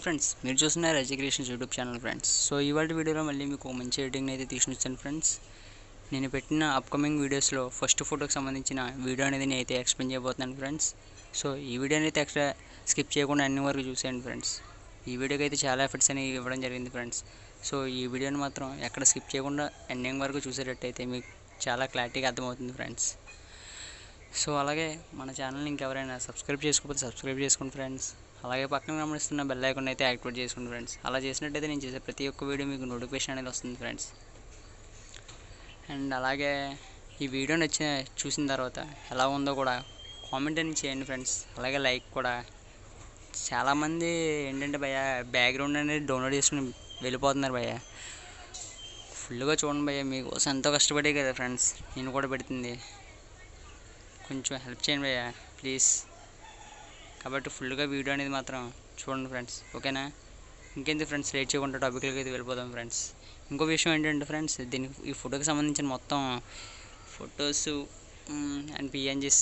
Friends, మీరు చూస్తున్నారు S.Saikiran YouTube channel friends. So ఇవాళ వీడియోలో మళ్ళీ మీకు మంచి ఎడిటింగ్ అయితే తీసుకొచ్చాను ఫ్రెండ్స్. నేను పెట్టిన అప్కమింగ్ వీడియోస్లో ఫస్ట్ ఫోటోకి సంబంధించిన వీడియో అనేది నేను అయితే ఎక్స్ప్లెయిన్ చేయబోతున్నాను ఫ్రెండ్స్. సో ఈ వీడియోని అయితే ఎక్స్ట్రా స్కిప్ చేయకుండా అన్ని వరకు చూసేయండి ఫ్రెండ్స్. ఈ వీడియోకి అయితే చాలా ఎఫర్ట్స్ అనేవి ఇవ్వడం జరిగింది ఫ్రెండ్స్. సో ఈ వీడియోని మాత్రం ఎక్కడ స్కిప్ చేయకుండా ఎండింగ్ వరకు చూసేటట్టయితే మీకు చాలా క్లారిటీగా అర్థమవుతుంది ఫ్రెండ్స్. సో అలాగే మన ఛానల్ని ఇంకెవరైనా సబ్స్క్రైబ్ చేసుకోకపోతే సబ్స్క్రైబ్ చేసుకోండి ఫ్రెండ్స్. అలాగే పక్కన గమనిస్తున్న బెల్ ఐకాన్ అయితే యాక్టివేట్ చేసుకోండి ఫ్రెండ్స్. అలా చేసినట్టయితే నేను చేసే ప్రతి ఒక్క వీడియో మీకు నోటిఫికేషన్ అనేది వస్తుంది ఫ్రెండ్స్. అండ్ అలాగే ఈ వీడియో చూసిన తర్వాత ఎలా ఉందో కూడా కామెంట్ అని చేయండి ఫ్రెండ్స్. అలాగే లైక్ కూడా. చాలామంది ఏంటంటే భయ్య బ్యాక్గ్రౌండ్ అనేది డౌన్లోడ్ చేసుకుని వెళ్ళిపోతున్నారు భయ్య. ఫుల్గా చూడండి భయ్య, మీకోసం ఎంతో కష్టపడే కదా ఫ్రెండ్స్ నేను కూడా పెడుతుంది. కొంచెం హెల్ప్ చేయండి భయ్య ప్లీజ్. కాబట్టి ఫుల్గా వీడియో అనేది మాత్రం చూడండి ఫ్రెండ్స్, ఓకేనా? ఇంకేంటి ఫ్రెండ్స్, లేట్ చేయకుండా టాపిక్లోకి అయితే వెళ్ళిపోదాం ఫ్రెండ్స్. ఇంకో విషయం ఏంటంటే ఫ్రెండ్స్, ఈ ఫోటోకి సంబంధించిన మొత్తం ఫొటోస్ అండ్ పిఎన్జీస్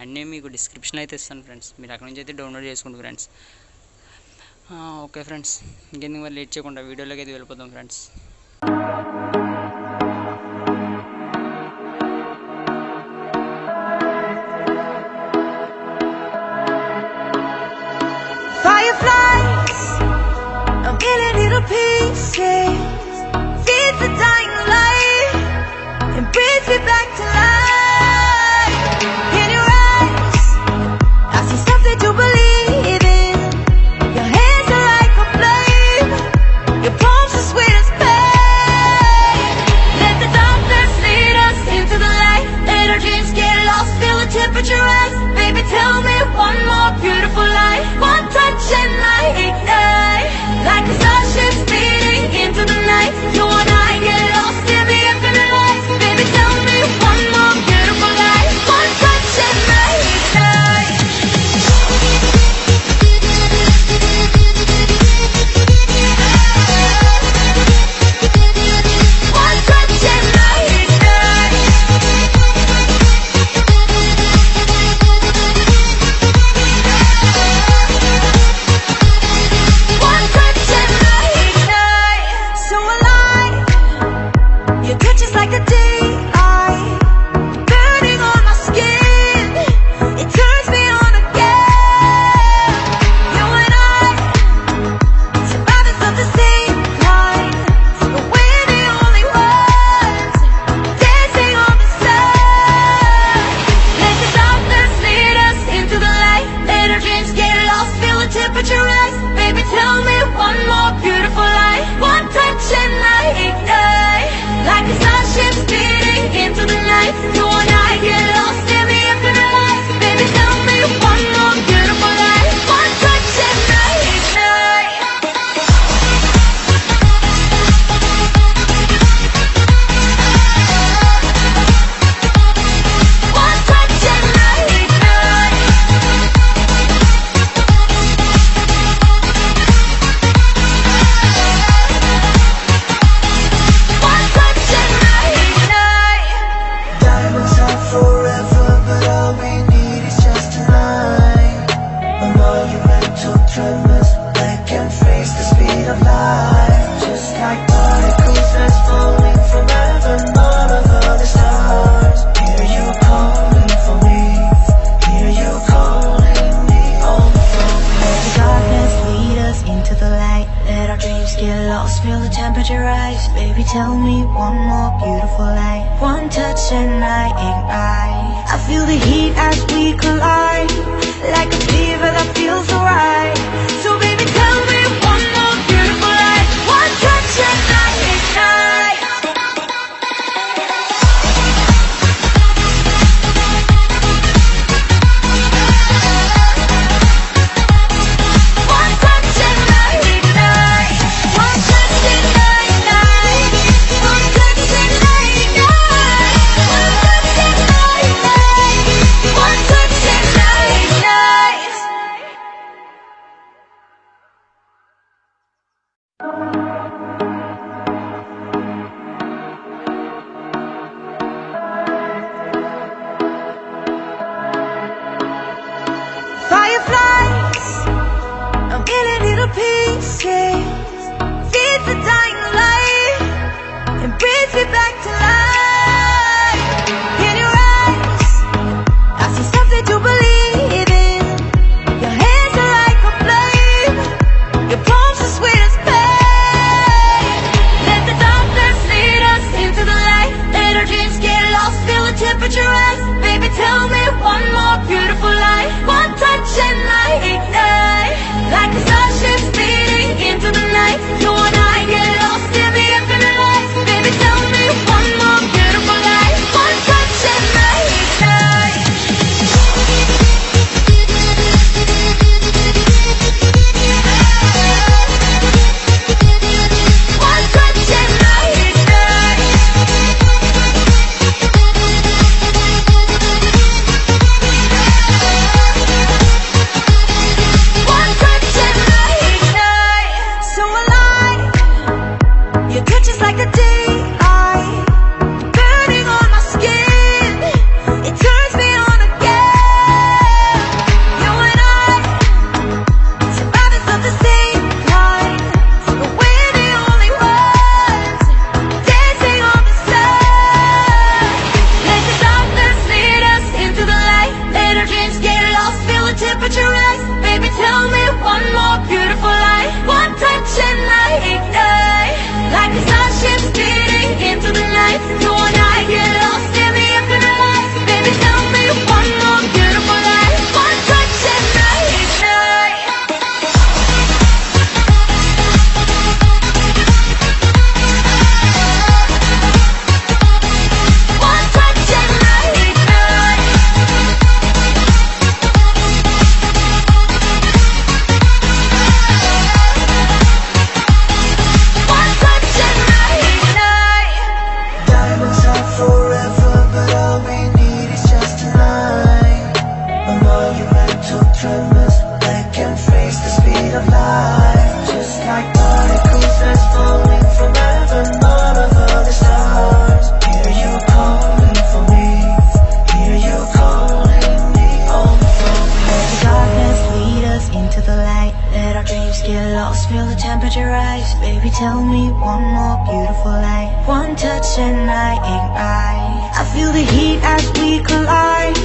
అన్నీ మీకు డిస్క్రిప్షన్లో అయితే ఇస్తాను ఫ్రెండ్స్. మీరు అక్కడ నుంచి అయితే డౌన్లోడ్ చేసుకోండి ఫ్రెండ్స్. ఓకే ఫ్రెండ్స్, ఇంకెందుకు మరి లేట్ చేయకుండా వీడియోలోకి అయితే వెళ్ళిపోదాం friends. Fireflies, a million little pieces, feed the dying light and breathe me back to life. In your eyes, I see something to believe in. Your hands are like a flame, your palms are sweet as pain. Let the darkness lead us into the light. Let our dreams get lost, feel the temperature rise. Baby, tell me one more beautiful life. One touch and I ignite, like a starship speeding into the night. You and I get lost in the infinite light. Baby, tell me one more beautiful life. One touch and I ignite. One touch and I ignite. One touch and I ignite. So alive, your touch is like a daylight, burning on my skin. It turns me on again. You and I, surviving from the same line, but we're the only ones dancing on the sun. Let the darkness lead us into the light. Let our dreams get lost, feel the temperature rise. Baby, tell me one more beautiful life. One touch and I ignite, like a starship speeding into the night. You and I get lost in the infinite light. Baby, tell me one more beautiful life. One touch and I ignite. One touch and I ignite. One touch and I ignite. Diamonds are forever, but all we need is just tonight. A monumental tremors that can face the speed of light. Just like particles that's falling from heaven, all over the stars. Hear you calling for me, hear you calling me home from me. Let the darkness lead us into the light. Let our dreams get lost, feel the temperature rise. Baby, tell me one more beautiful light. One touch and I ignite. I feel the heat as we collide, like a fever that feels so right. So baby, tell me one more beautiful light. One touch and I ignite. One touch and I ignite. One touch and I ignite. One touch and I ignite. One touch and I ignite. One touch and I ignite. pieces, feeds the dying light, and brings me back to life. In your eyes, I see something to believe in. Your hands are like a flame, your palms are sweet as pain. Let the darkness lead us into the light. Let our dreams get lost, feel the temperature rise. Baby, tell me one more beautiful lie. One touch and I ignite, like the starships speeding into the night. You and I get lost in the infinite light. Baby, tell me one more beautiful lie. One touch and I ignite. One touch and I ignite. One touch and I ignite. So alive, your touch is like a daylight, burning on my skin. It turns me on again. You and I, survivors of the same line, but we're the only ones dancing on the sun. Let the darkness lead us into the light. Let our dreams get lost, feel the temperature rise. Baby, tell me one more beautiful lie. One touch and I ignite, like the starships speeding into the night. You and I get lost in the infinite light. Baby, tell me one more beautiful lie. One touch and I ignite. One touch and I ignite. One touch and I ignite. Diamonds are forever, but all we need is just tonight. A monumental tremors that can freeze the speed of light. Just like particles that's falling from heaven, all over the stars. Hear you calling for me, hear you calling me on the phone. Let the darkness lead us into the light. Let our dreams get lost, feel the temperature rise. Baby, tell me one more beautiful lie. One touch and I ignite. I feel the heat as we collide,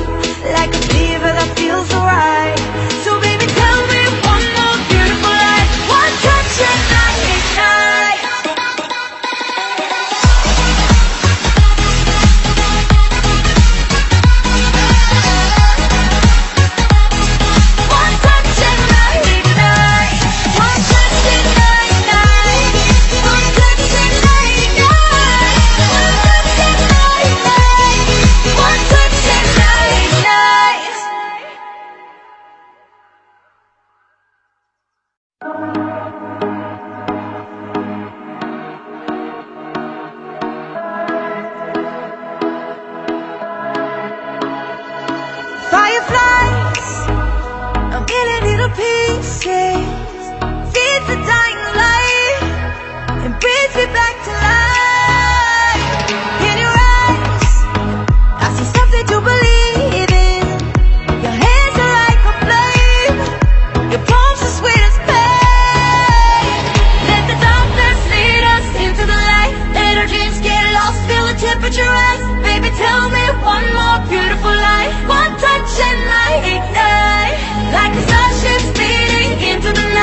like a fever that feels so right. So baby, tell me one more beautiful lie. One touch and I ignite. One touch and I ignite. One touch and I ignite. One touch and I ignite. One touch and I ignite. One touch and I ignite. Fireflies, a million little pieces, feeds the dying light, and brings me back to life. In your eyes, I see something to believe in. Your hands are like a flame, your palms are sweet as pain. Let the darkness lead us into the light. Let our dreams get lost, feel the temperature rise. Baby, tell me one more beautiful lie. One touch and I ignite, like the starships speeding into the night.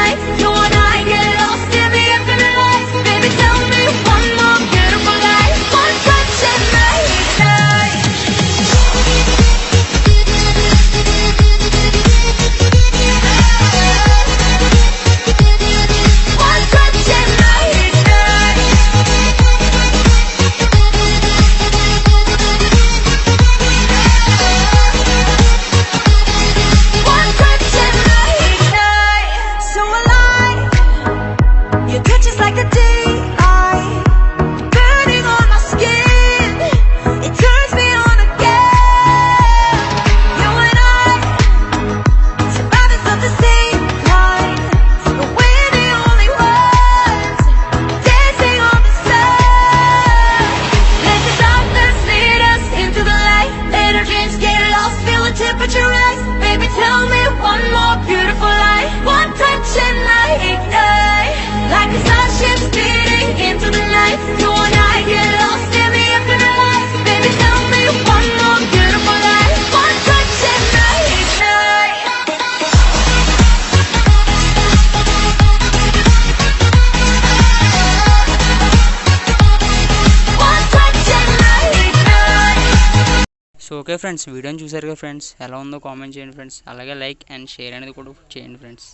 Okay friends, వీడియోని చూసారు కదా friends, ఎలా ఉందో comment చేయండి friends. అలాగే like and share అనేది కూడా చేయండి ఫ్రెండ్స్.